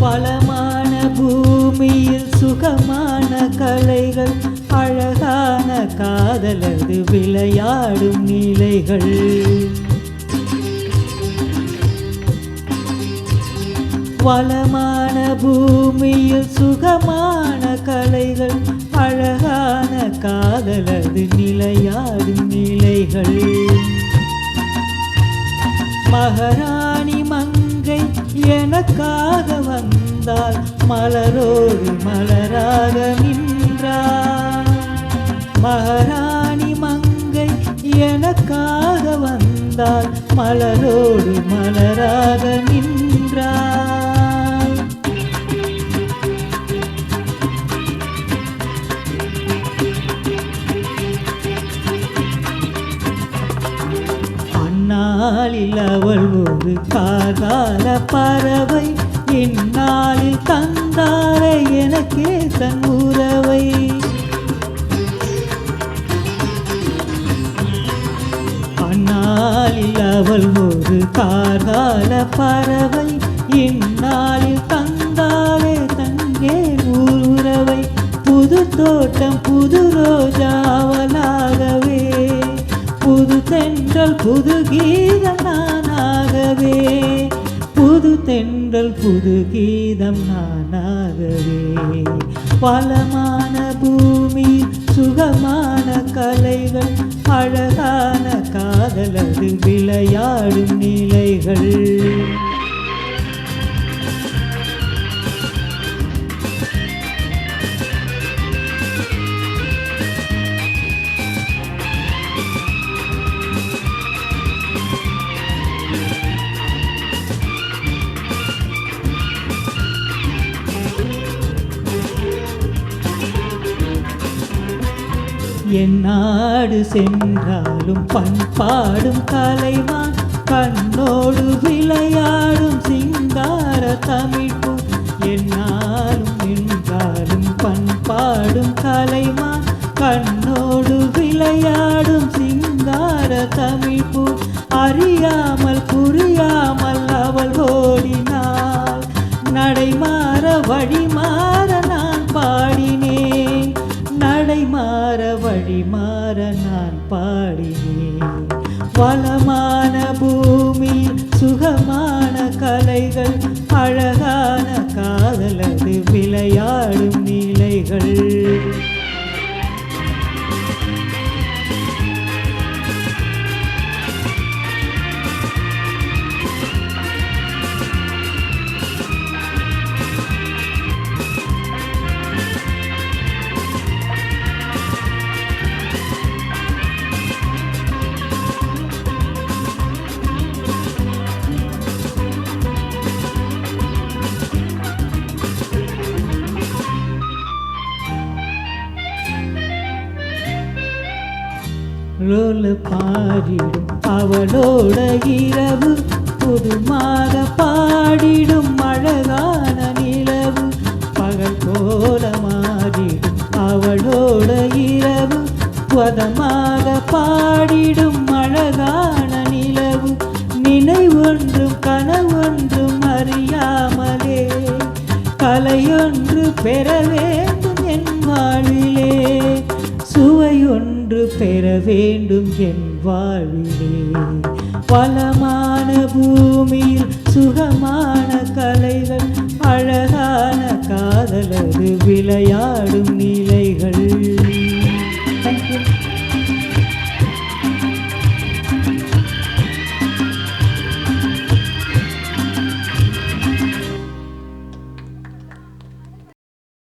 வளமான பூமியில் சுகமான கலைகள் அழகான காதலது விளையாடும் நிலைகள். வளமான பூமியில் சுகமான கலைகள் அழகான காதலது நிலையாடும் நிலைகள். மகாராணி மங்கை எனக்காக வந்தால் மலரோடு மலராக நின்றார். மகாராணி மங்கை எனக்காக வந்தால் மலரோடு மலராக நின்றார். அந்நாளில் அவள் ஒரு காதார பறவை, இந்நாளில் தந்தாரே எனக்கே தன் உறவை. அந்நாளில் அவள் ஒரு காதார பறவை, இந்நாளில் தந்தாரே தங்கே உறவை. புது தோட்டம் புது ரோஜா அவளாகவே, புது தென்றல் புது கீதம் நானாகவே, புது தென்றல் புது கீதம் நானாகவே. வளமான பூமி சுகமான கலைகள் அழகான காதலது விளையாடும் நிலைகள். என் நாடு சென்றாலும் பண்பாடும் கலைவான், கண்ணோடு விளையாடும் சிங்கார தமிழ்ப்பு. என்னாலும் நின்றாலும் பண்பாடும் கலைவான், கண்ணோடு விளையாடும் சிங்கார தமிழ்ப்பு. அறியாமல் புரியாமல் அவள் ஓடினாள், நடைமாற வழிமாற நான் பாடினேன், நடைமாற வழிமாற நான் பாடினேன். வளமான பூமி சுகமான கலைகள் அழகான காதலது விளையாடும் நிலைகள். ரோல பாடிடும் அவளோட இரவு, புதுமாக பாடிடும் அழகான நிலவு. பகல் போல மாறிடும் அவளோட இரவு, பதமாக பாடிடும் அழகான நிலவு. நினைவொன்றும் கனவொன்றும் அறியாமலே கலையொன்று பெற வேண்டும் என் வாழ்விலே, சுவையொன்று பெற வேண்டும் என் வாழ்விலே. வளமான பூமியில் சுகமான கலைகள் அழகான காதலது விளையாடும் நீ